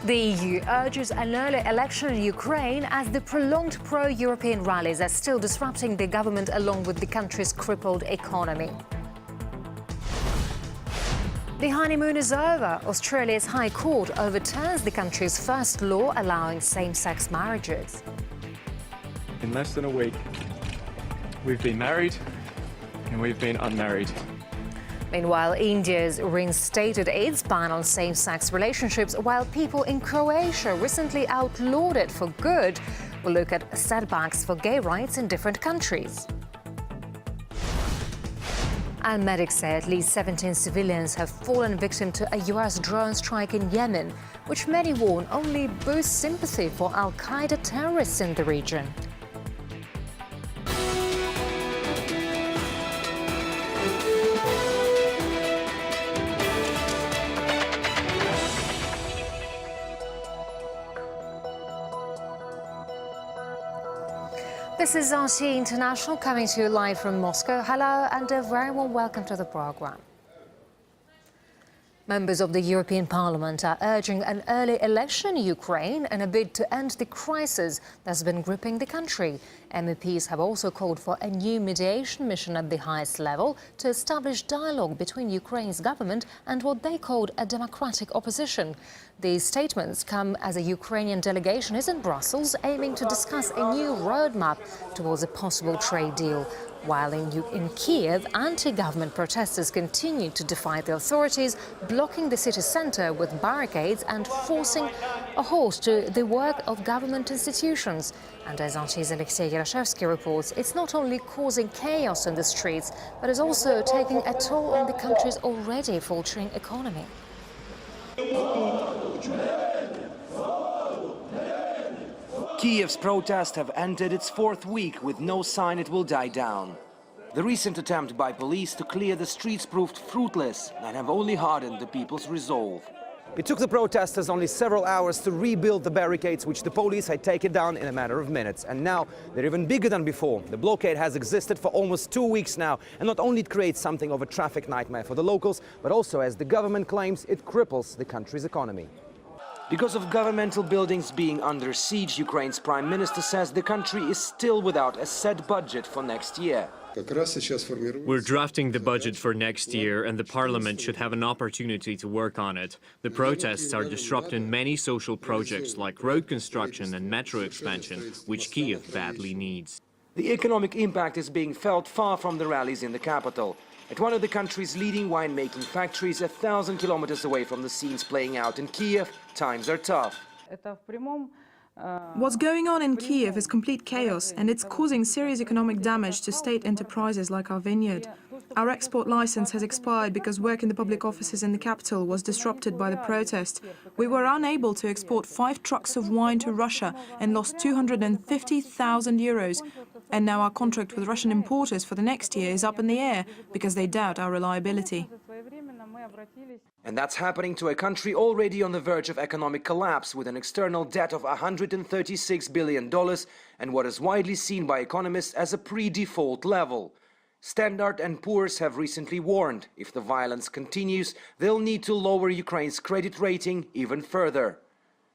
The EU urges an early election in Ukraine as the prolonged pro-European rallies are still disrupting the government along with the country's crippled economy. The honeymoon is over. Australia's High Court overturns the country's first law allowing same-sex marriages. In less than a week, we've been married and we've been unmarried. Meanwhile, India's reinstated its ban on same-sex relationships, while people in Croatia recently outlawed it for good. We'll look at setbacks for gay rights in different countries. And medics say at least 17 civilians have fallen victim to a US drone strike in Yemen, which many warn only boosts sympathy for Al-Qaeda terrorists in the region. This is RT International coming to you live from Moscow. Hello and a very warm welcome to the program. Members of the European Parliament are urging an early election in Ukraine in a bid to end the crisis that's been gripping the country. MEPs have also called for a new mediation mission at the highest level to establish dialogue between Ukraine's government and what they called a democratic opposition. These statements come as a Ukrainian delegation is in Brussels aiming to discuss a new roadmap towards a possible trade deal. While in Kiev, anti-government protesters continue to defy the authorities, blocking the city centre with barricades and forcing a halt to the work of government institutions. And as RT's Alexei Yarashevsky reports, it's not only causing chaos in the streets, but is also taking a toll on the country's already faltering economy. Kiev's protests have entered its fourth week with no sign it will die down. The recent attempt by police to clear the streets proved fruitless and have only hardened the people's resolve. It took the protesters only several hours to rebuild the barricades which the police had taken down in a matter of minutes. And now they're even bigger than before. The blockade has existed for almost 2 weeks now, and not only it creates something of a traffic nightmare for the locals, but also, as the government claims, it cripples the country's economy. Because of governmental buildings being under siege, Ukraine's prime minister says the country is still without a set budget for next year. We're drafting the budget for next year, and the parliament should have an opportunity to work on it. The protests are disrupting many social projects like road construction and metro expansion, which Kiev badly needs. The economic impact is being felt far from the rallies in the capital. At one of the country's leading winemaking factories, 1,000 kilometers away from the scenes playing out in Kiev, times are tough. What's going on in Kiev is complete chaos, and it's causing serious economic damage to state enterprises like our vineyard. Our export license has expired because work in the public offices in the capital was disrupted by the protest. We were unable to export 5 trucks of wine to Russia and lost 250,000 euros. And now our contract with Russian importers for the next year is up in the air because they doubt our reliability. And that's happening to a country already on the verge of economic collapse, with an external debt of $136 billion and what is widely seen by economists as a pre-default level. Standard & Poor's have recently warned if the violence continues, they'll need to lower Ukraine's credit rating even further.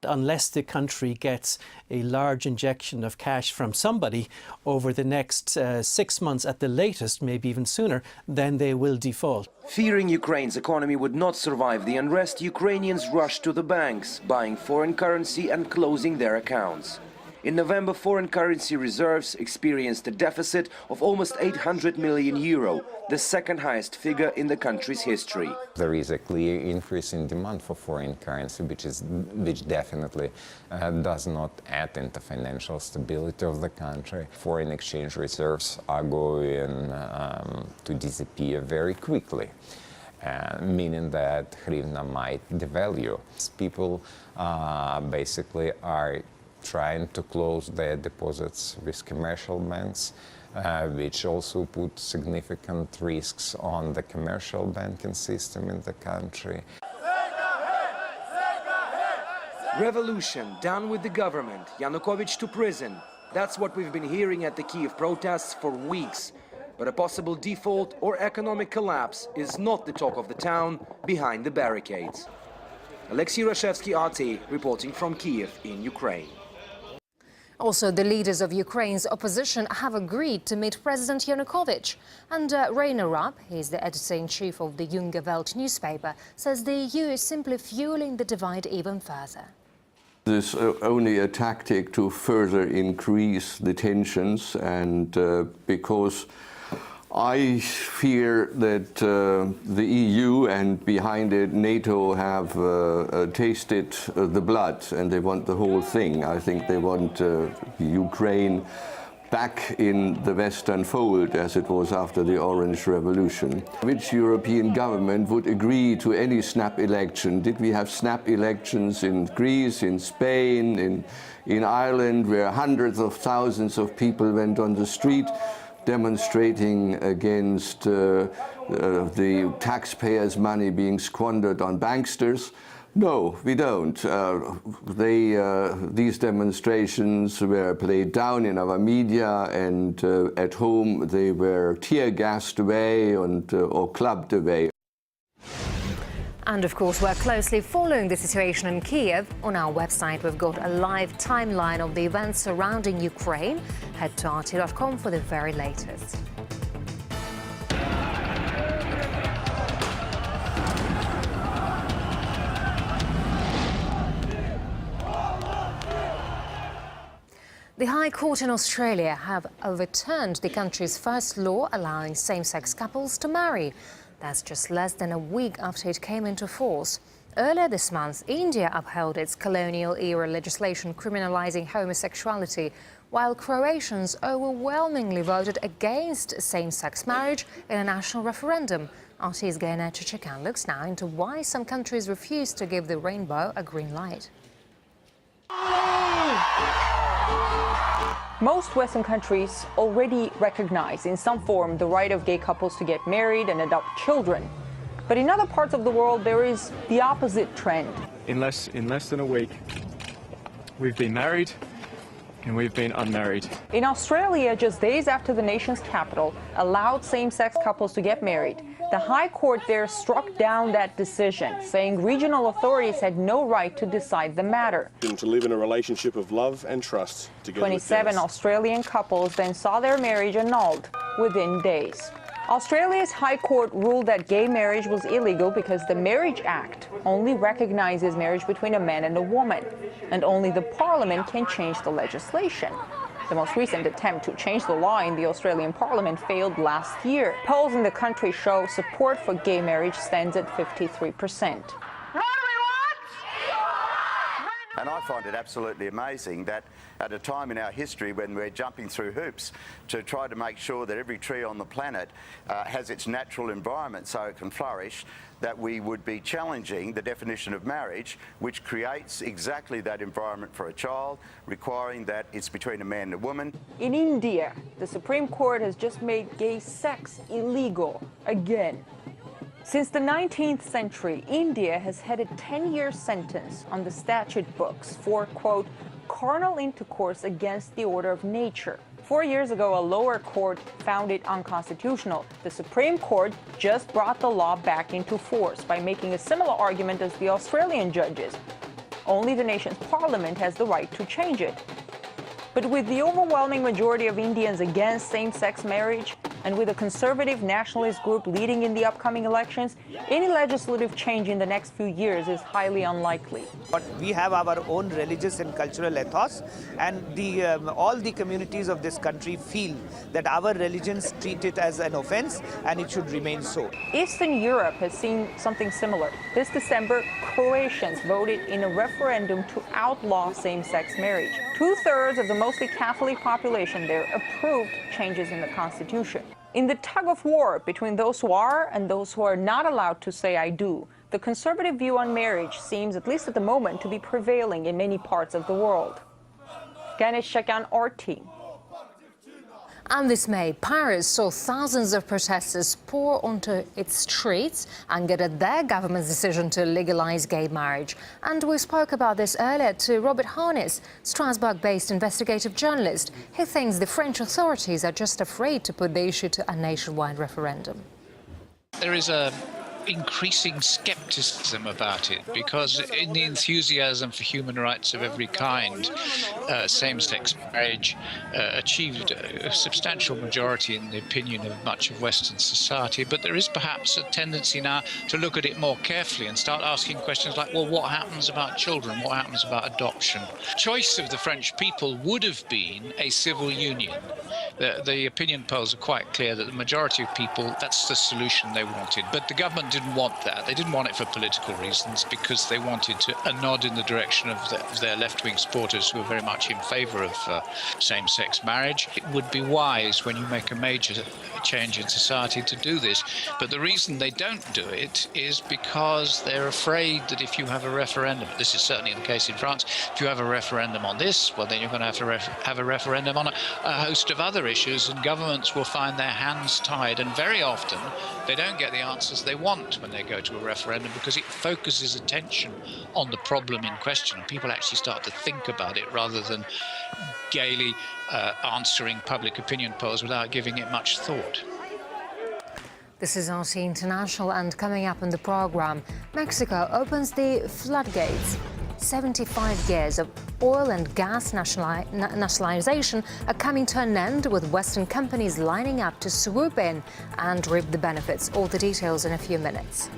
Unless the country gets a large injection of cash from somebody over the next 6 months at the latest, maybe even sooner, then they will default. Fearing Ukraine's economy would not survive the unrest, Ukrainians rushed to the banks, buying foreign currency and closing their accounts. In November, foreign currency reserves experienced a deficit of almost 800 million euro, the second highest figure in the country's history. There is a clear increase in demand for foreign currency, which definitely does not add into financial stability of the country. Foreign exchange reserves are going to disappear very quickly. Meaning that hryvnia might devalue. People basically are trying to close their deposits with commercial banks, which also put significant risks on the commercial banking system in the country. Revolution, down with the government, Yanukovych to prison. That's what we've been hearing at the Kiev protests for weeks. But a possible default or economic collapse is not the talk of the town behind the barricades. Alexei Rashevsky, RT, reporting from Kiev in Ukraine. Also, the leaders of Ukraine's opposition have agreed to meet President Yanukovych. And Rainer Rapp, he's the editor-in-chief of the Junge Welt newspaper, says the EU is simply fueling the divide even further. This is only a tactic to further increase the tensions, and because I fear that the EU and behind it NATO have tasted the blood and they want the whole thing. I think they want Ukraine back in the Western fold as it was after the Orange Revolution. Which European government would agree to any snap election? Did we have snap elections in Greece, in Spain, in Ireland, where hundreds of thousands of people went on the street demonstrating against the taxpayers' money being squandered on banksters? No, we don't. These demonstrations were played down in our media, and at home they were tear-gassed away or clubbed away. And of course, we're closely following the situation in Kiev. On our website, we've got a live timeline of the events surrounding Ukraine. Head to rt.com for the very latest. The High Court in Australia have overturned the country's first law allowing same-sex couples to marry. That's just less than a week after it came into force. Earlier this month, India upheld its colonial-era legislation criminalizing homosexuality, while Croatians overwhelmingly voted against same-sex marriage in a national referendum. RT's Gaina Chichikan looks now into why some countries refuse to give the rainbow a green light. Most Western countries already recognize in some form the right of gay couples to get married and adopt children. But in other parts of the world, there is the opposite trend. In less than a week, we've been married and we've been unmarried. In Australia, just days after the nation's capital allowed same-sex couples to get married, the High Court there struck down that decision, saying regional authorities had no right to decide the matter. To live in a relationship of love and trust together. 27 Australian couples then saw their marriage annulled within days. Australia's High Court ruled that gay marriage was illegal because the Marriage Act only recognizes marriage between a man and a woman, and only the Parliament can change the legislation. The most recent attempt to change the law in the Australian Parliament failed last year. Polls in the country show support for gay marriage stands at 53%. And I find it absolutely amazing that at a time in our history when we're jumping through hoops to try to make sure that every tree on the planet has its natural environment so it can flourish, that we would be challenging the definition of marriage, which creates exactly that environment for a child, requiring that it's between a man and a woman. In India, the Supreme Court has just made gay sex illegal again. Since the 19th century, India has had a 10-year sentence on the statute books for, quote, carnal intercourse against the order of nature. 4 years ago, a lower court found it unconstitutional. The Supreme Court just brought the law back into force by making a similar argument as the Australian judges. Only the nation's parliament has the right to change it. But with the overwhelming majority of Indians against same-sex marriage, and with a conservative nationalist group leading in the upcoming elections, any legislative change in the next few years is highly unlikely. But we have our own religious and cultural ethos, and all the communities of this country feel that our religions treat it as an offense, and it should remain so. Eastern Europe has seen something similar. This December, Croatians voted in a referendum to outlaw same-sex marriage. 2/3 of the mostly Catholic population there approved changes in the constitution. In the tug-of-war between those who are and those who are not allowed to say I do, the conservative view on marriage seems, at least at the moment, to be prevailing in many parts of the world. Ganesh Shakan, RT. And this May, Paris saw thousands of protesters pour onto its streets, angered at their government's decision to legalize gay marriage. And we spoke about this earlier to Robert Harness, Strasbourg-based investigative journalist. He thinks the French authorities are just afraid to put the issue to a nationwide referendum. There is a increasing skepticism about it, because in the enthusiasm for human rights of every kind, same-sex marriage achieved a substantial majority in the opinion of much of Western society. But there is perhaps a tendency now to look at it more carefully and start asking questions like, well, what happens about children? What happens about adoption? Choice of the French people would have been a civil union. The opinion polls are quite clear that the majority of people, that's the solution they wanted. But the government didn't want that. They didn't want it for political reasons, because they wanted a nod in the direction of their left-wing supporters who are very much in favour of same-sex marriage. It would be wise when you make a major change in society to do this. But the reason they don't do it is because they're afraid that if you have a referendum, this is certainly the case in France, if you have a referendum on this, well, then you're going to have a referendum on a host of other issues, and governments will find their hands tied. And very often they don't get the answers they want when they go to a referendum, because it focuses attention on the problem in question, and people actually start to think about it rather than gaily answering public opinion polls without giving it much thought. This is RT International, and coming up in the program, Mexico opens the floodgates. 75 years of oil and gas nationalization are coming to an end, with Western companies lining up to swoop in and reap the benefits. All the details in a few minutes.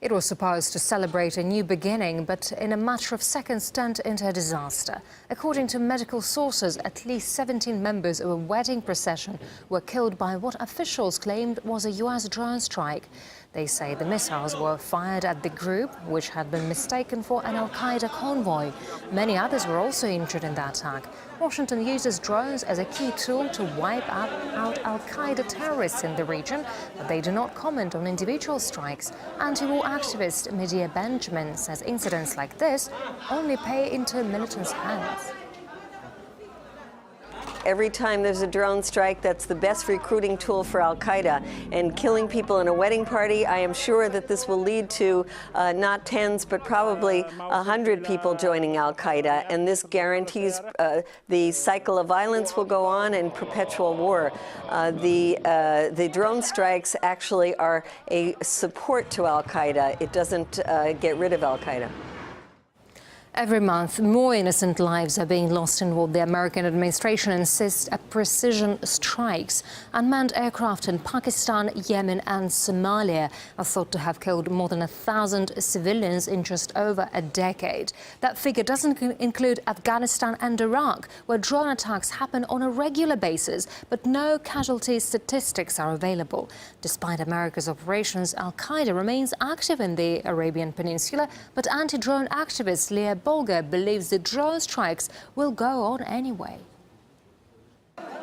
It was supposed to celebrate a new beginning, but in a matter of seconds turned into a disaster. According to medical sources, at least 17 members of a wedding procession were killed by what officials claimed was a US drone strike. They say the missiles were fired at the group, which had been mistaken for an Al-Qaeda convoy. Many others were also injured in the attack. Washington uses drones as a key tool to wipe out Al-Qaeda terrorists in the region, but they do not comment on individual strikes. Anti-war activist Medea Benjamin says incidents like this only play into militants' hands. Every time there's a drone strike, that's the best recruiting tool for Al-Qaeda. And killing people in a wedding party, I am sure that this will lead to not tens, but probably 100 people joining Al-Qaeda. And this guarantees the cycle of violence will go on and perpetual war. The drone strikes actually are a support to Al-Qaeda. It doesn't get rid of Al-Qaeda. Every month, more innocent lives are being lost in what the American administration insists are precision strikes. Unmanned aircraft in Pakistan, Yemen and Somalia are thought to have killed more than 1,000 civilians in just over a decade. That figure doesn't include Afghanistan and Iraq, where drone attacks happen on a regular basis, but no casualty statistics are available. Despite America's operations, Al-Qaeda remains active in the Arabian Peninsula, but anti-drone activist Leah Bolger believes the drone strikes will go on anyway.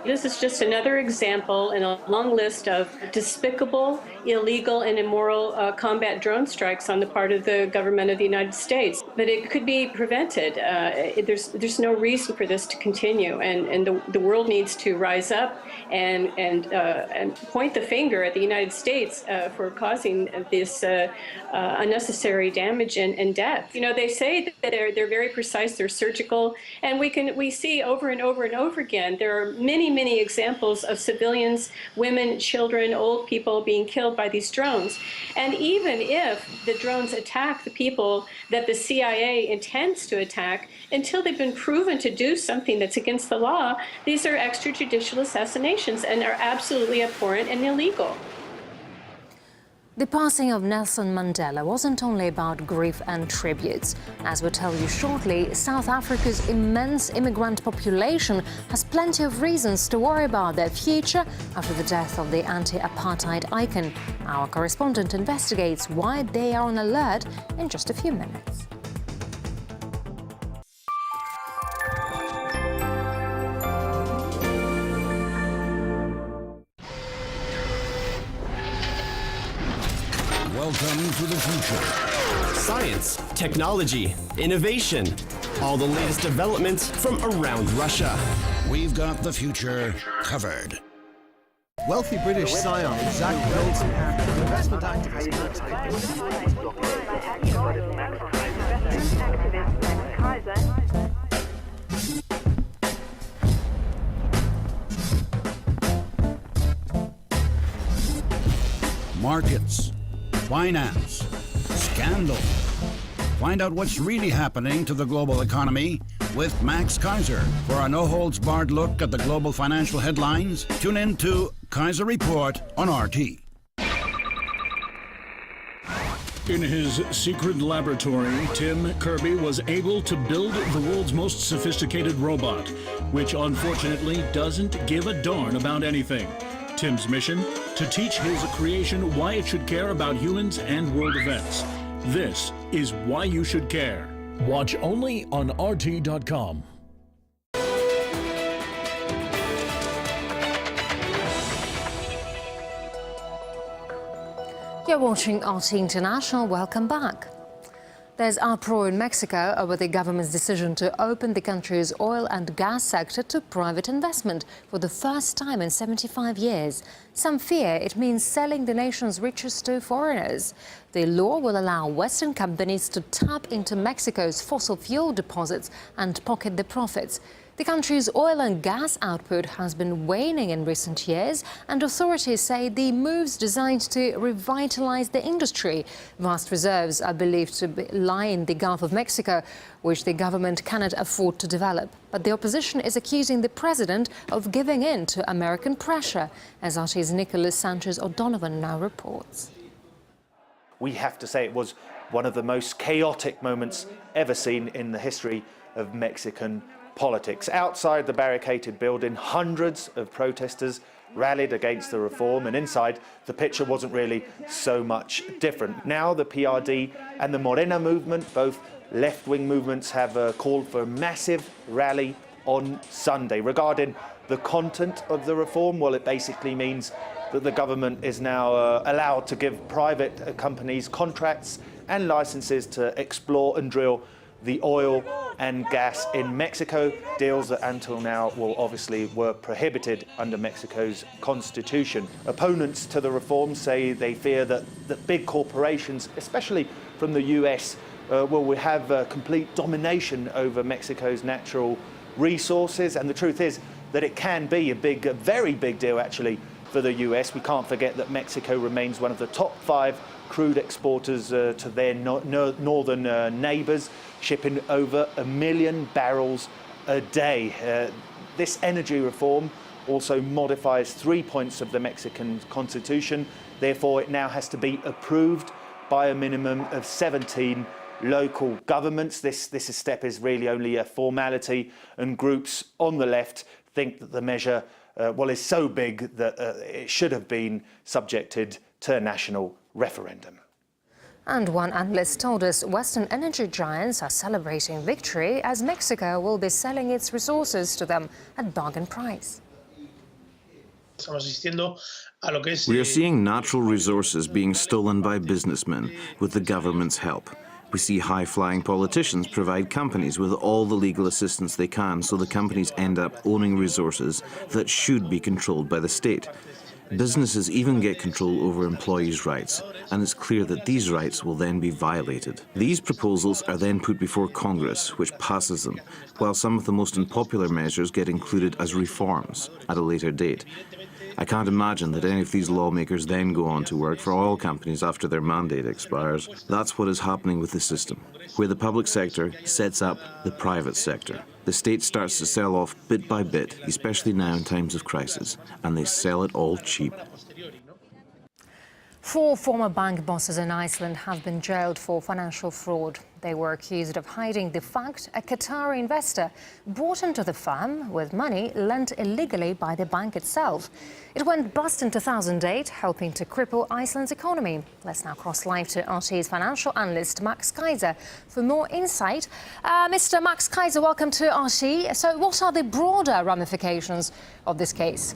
This is just another example in a long list of despicable, illegal, and immoral combat drone strikes on the part of the government of the United States. But it could be prevented. There's no reason for this to continue, and the world needs to rise up and point the finger at the United States for causing this unnecessary damage and death. You know, they say that they're very precise, they're surgical, and we see over and over and over again there are many examples of civilians, women, children, old people being killed by these drones. And even if the drones attack the people that the CIA intends to attack, until they've been proven to do something that's against the law, these are extrajudicial assassinations and are absolutely abhorrent and illegal. The passing of Nelson Mandela wasn't only about grief and tributes. As we'll tell you shortly, South Africa's immense immigrant population has plenty of reasons to worry about their future after the death of the anti-apartheid icon. Our correspondent investigates why they are on alert in just a few minutes. Welcome to the future. Science, technology, innovation. All the latest developments from around Russia. We've got the future covered. Wealthy British scion Zach Rhodes, investment activist markets, finance, scandal. Find out what's really happening to the global economy with Max Kaiser. For a no-holds-barred look at the global financial headlines, tune in to Kaiser Report on RT. In his secret laboratory, Tim Kirby was able to build the world's most sophisticated robot, which unfortunately doesn't give a darn about anything. Tim's mission? To teach his creation why it should care about humans and world events. This is Why You Should Care. Watch only on RT.com. You're watching RT International. Welcome back. There's uproar in Mexico over the government's decision to open the country's oil and gas sector to private investment for the first time in 75 years. Some fear it means selling the nation's riches to foreigners. The law will allow Western companies to tap into Mexico's fossil fuel deposits and pocket the profits. The country's oil and gas output has been waning in recent years, and authorities say the move's designed to revitalize the industry. Vast reserves are believed to lie in the Gulf of Mexico, which the government cannot afford to develop. But the opposition is accusing the president of giving in to American pressure, as RT's Nicholas Sanchez-O'Donovan now reports. We have to say it was one of the most chaotic moments ever seen in the history of Mexican politics. Outside the barricaded building, hundreds of protesters rallied against the reform, and inside, the picture wasn't really so much different. Now the PRD and the Morena movement, both left-wing movements, have called for a massive rally on Sunday. Regarding the content of the reform, well, it basically means that the government is now allowed to give private companies contracts and licenses to explore and drill the oil and gas in Mexico, deals that until now, well, obviously were prohibited under Mexico's constitution. Opponents to the reform say they fear that big corporations, especially from the US, will have complete domination over Mexico's natural resources. And the truth is that it can be a very big deal, actually, for the US. We can't forget that Mexico remains one of the top 5 crude exporters to their northern neighbours, shipping over 1 million barrels a day. This energy reform also modifies 3 points of the Mexican constitution. Therefore, it now has to be approved by a minimum of 17 local governments. This step is really only a formality, and groups on the left think that the measure is so big that it should have been subjected to a national referendum. And one analyst told us Western energy giants are celebrating victory as Mexico will be selling its resources to them at bargain price. We are seeing natural resources being stolen by businessmen with the government's help. We see high-flying politicians provide companies with all the legal assistance they can, so the companies end up owning resources that should be controlled by the state. Businesses even get control over employees' rights, and it's clear that these rights will then be violated. These proposals are then put before Congress, which passes them, while some of the most unpopular measures get included as reforms at a later date. I can't imagine that any of these lawmakers then go on to work for oil companies after their mandate expires. That's what is happening with the system, where the public sector sets up the private sector. The state starts to sell off bit by bit, especially now in times of crisis, and they sell it all cheap. 4 former bank bosses in Iceland have been jailed for financial fraud. They were accused of hiding the fact a Qatari investor brought into the firm with money lent illegally by the bank itself. It went bust in 2008, helping to cripple Iceland's economy. Let's now cross live to RT's financial analyst Max Kaiser for more insight. Mr. Max Kaiser, welcome to RT. So what are the broader ramifications of this case?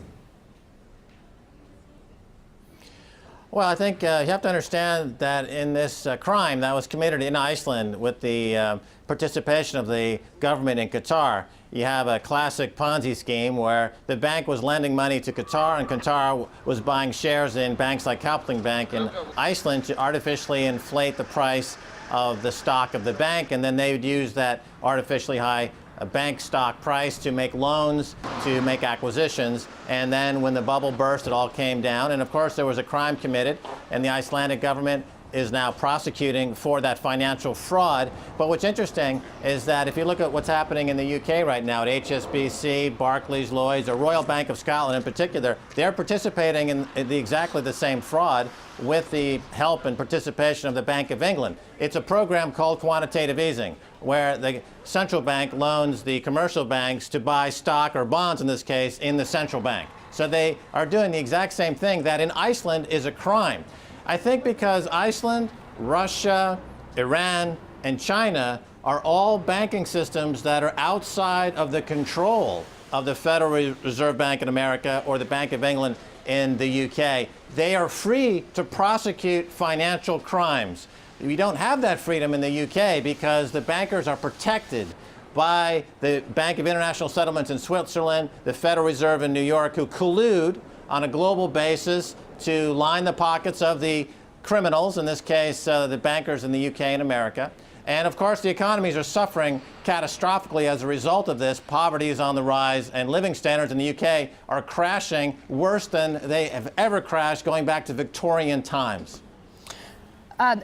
Well, I think you have to understand that in this crime that was committed in Iceland with the participation of the government in Qatar, you have a classic Ponzi scheme where the bank was lending money to Qatar, and Qatar was buying shares in banks like Kaupthing Bank in Iceland to artificially inflate the price of the stock of the bank, and then they would use that artificially high bank stock price to make loans, to make acquisitions. And then when the bubble burst, it all came down. And of course, there was a crime committed, and the Icelandic government is now prosecuting for that financial fraud. But what's interesting is that if you look at what's happening in the UK right now at HSBC, Barclays, Lloyds, or Royal Bank of Scotland in particular, they're participating in exactly the same fraud with the help and participation of the Bank of England. It's a program called quantitative easing, where the central bank loans the commercial banks to buy stock or bonds, in this case, in the central bank. So they are doing the exact same thing that in Iceland is a crime. I think because Iceland, Russia, Iran, and China are all banking systems that are outside of the control of the Federal Reserve Bank in America or the Bank of England in the UK. They are free to prosecute financial crimes. We don't have that freedom in the UK because the bankers are protected by the Bank of International Settlements in Switzerland, the Federal Reserve in New York, who collude on a global basis to line the pockets of the criminals, in this case, the bankers in the UK and America. And of course, the economies are suffering catastrophically as a result of this. Poverty is on the rise, and living standards in the UK are crashing worse than they have ever crashed going back to Victorian times.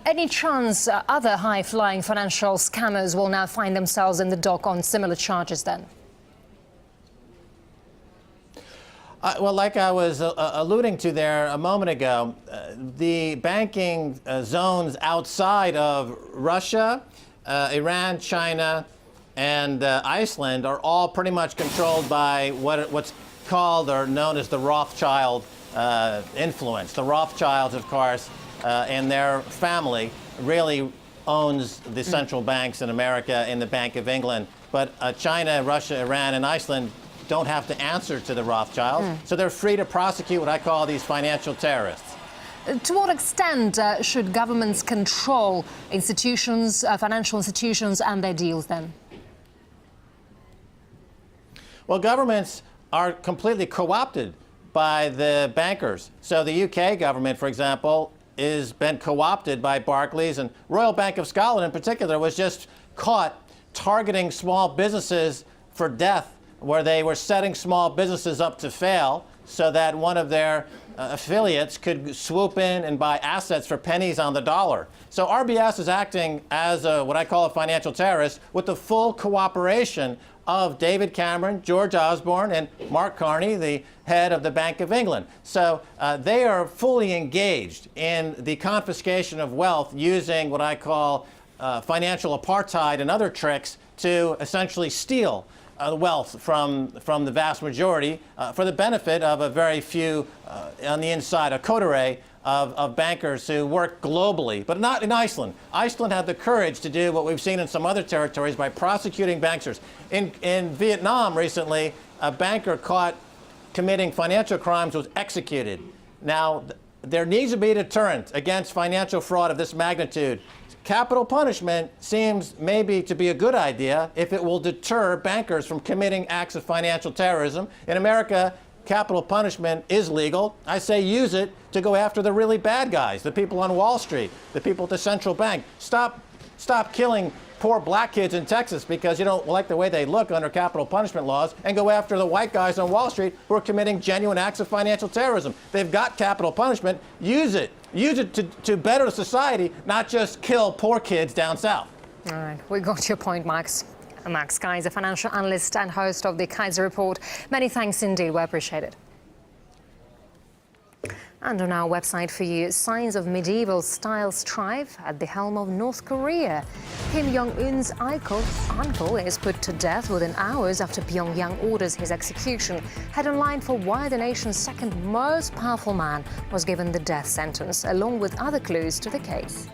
Any chance other high-flying financial scammers will now find themselves in the dock on similar charges then? Well, like I was alluding to there a moment ago, the banking zones outside of Russia, Iran, China, and Iceland are all pretty much controlled by what's called or known as the Rothschild influence. The Rothschilds, of course, and their family really owns the central banks in America and the Bank of England. But China, Russia, Iran, and Iceland don't have to answer to the Rothschilds, so they're free to prosecute what I call these financial terrorists. To what extent should governments control institutions, financial institutions and their deals then? Well, governments are completely co-opted by the bankers. So the UK government, for example, has been co-opted by Barclays, and Royal Bank of Scotland in particular was just caught targeting small businesses for death, where they were setting small businesses up to fail so that one of their affiliates could swoop in and buy assets for pennies on the dollar. So RBS is acting as what I call a financial terrorist with the full cooperation of David Cameron, George Osborne, and Mark Carney, the head of the Bank of England. So they are fully engaged in the confiscation of wealth using what I call financial apartheid and other tricks to essentially steal wealth from the vast majority for the benefit of a very few on the inside, a coterie of bankers who work globally, but not in Iceland. Iceland had the courage to do what we've seen in some other territories by prosecuting bankers. In Vietnam recently, a banker caught committing financial crimes was executed. Now, there needs to be a deterrent against financial fraud of this magnitude. Capital punishment seems maybe to be a good idea if it will deter bankers from committing acts of financial terrorism. In America, capital punishment is legal. I say use it to go after the really bad guys, the people on Wall Street, the people at the central bank. Stop killing poor black kids in Texas because you don't like the way they look under capital punishment laws, and go after the white guys on Wall Street who are committing genuine acts of financial terrorism. They've got capital punishment. Use it. Use it to better society, not just kill poor kids down south. All right, we got your point, Max. Max Kaiser, financial analyst and host of the Kaiser Report. Many thanks indeed. We appreciate it. And on our website for you, signs of medieval-style strife at the helm of North Korea. Kim Jong-un's uncle is put to death within hours after Pyongyang orders his execution. Head online for why the nation's second most powerful man was given the death sentence, along with other clues to the case.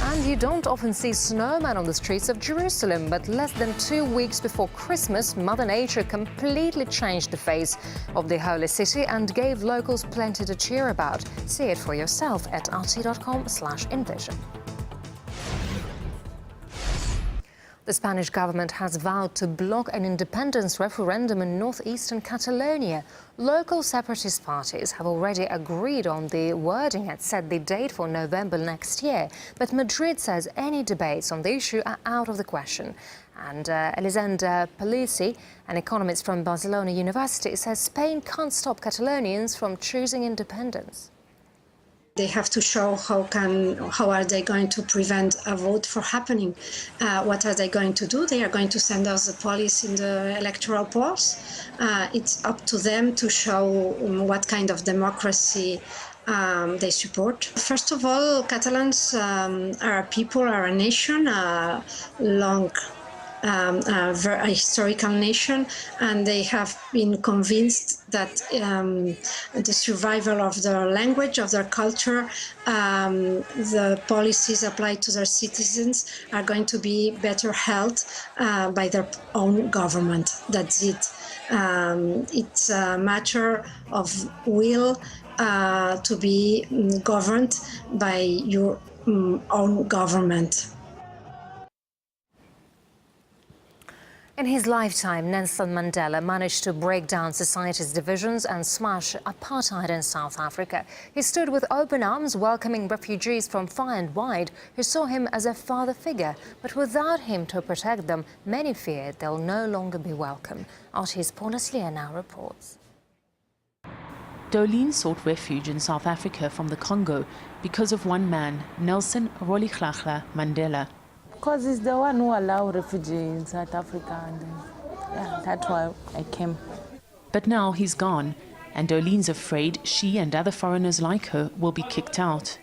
And you don't often see snowmen on the streets of Jerusalem, but less than 2 weeks before Christmas, Mother Nature completely changed the face of the holy city and gave locals plenty to cheer about. See it for yourself at rt.com/invision. The Spanish government has vowed to block an independence referendum in northeastern Catalonia. Local separatist parties have already agreed on the wording and set the date for November next year. But Madrid says any debates on the issue are out of the question. And Elisenda Palisi, an economist from Barcelona University, says Spain can't stop Catalonians from choosing independence. They have to show how are they going to prevent a vote from happening. What are they going to do? They are going to send us the police in the electoral polls. It's up to them to show what kind of democracy they support. First of all, Catalans are a people, are a nation, a very historical nation, and they have been convinced that the survival of their language, of their culture, the policies applied to their citizens are going to be better held by their own government. That's it. It's a matter of will to be governed by your own government. In his lifetime, Nelson Mandela managed to break down society's divisions and smash apartheid in South Africa. He stood with open arms, welcoming refugees from far and wide who saw him as a father figure. But without him to protect them, many feared they'll no longer be welcome. Artist Paula Slier now reports. Dolene sought refuge in South Africa from the Congo because of one man, Nelson Rolihlahla Mandela. Because he's the one who allowed refugees in South Africa, and yeah, that's why I came. But now he's gone, and Dolene's afraid she and other foreigners like her will be kicked out.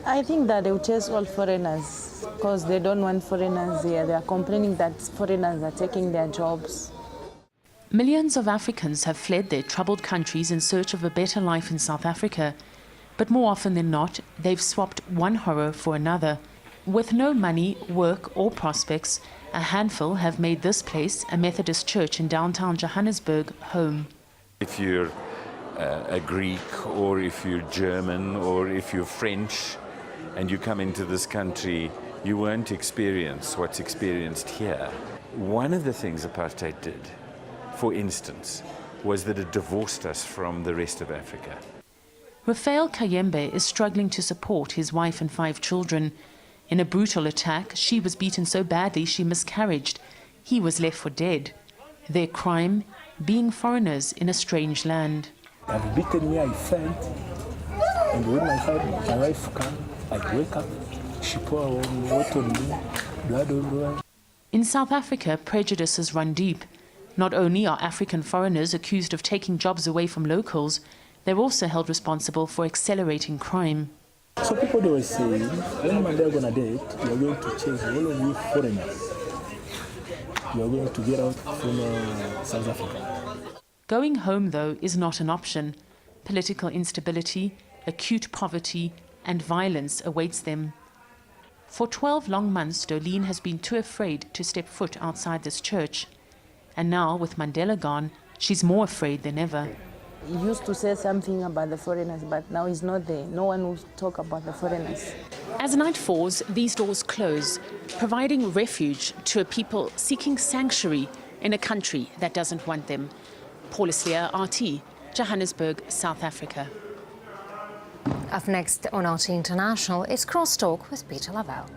I think that they will chase all foreigners because they don't want foreigners here. They are complaining that foreigners are taking their jobs. Millions of Africans have fled their troubled countries in search of a better life in South Africa. But more often than not, they've swapped one horror for another. With no money, work or prospects, a handful have made this place, a Methodist church in downtown Johannesburg, home. If you're a Greek, or if you're German, or if you're French, and you come into this country, you won't experience what's experienced here. One of the things apartheid did, for instance, was that it divorced us from the rest of Africa. Raphael Kayembe is struggling to support his wife and 5 children. In a brutal attack, she was beaten so badly she miscarried. He was left for dead. Their crime, being foreigners in a strange land. I've beaten where I felt, and when my wife came, I wake up, she poured water on me, blood on her. In South Africa, prejudices run deep. Not only are African foreigners accused of taking jobs away from locals, they're also held responsible for accelerating crime. So people they were saying, when Mandela gonna date, you're going to chase all of you foreigners. You're going to get out from South Africa. Going home, though, is not an option. Political instability, acute poverty, and violence awaits them. For 12 long months, Dolene has been too afraid to step foot outside this church. And now, with Mandela gone, she's more afraid than ever. He used to say something about the foreigners, but now he's not there. No one will talk about the foreigners. As night falls, these doors close, providing refuge to a people seeking sanctuary in a country that doesn't want them. Paula Slier, RT, Johannesburg, South Africa. Up next on RT International is Crosstalk with Peter Lavelle.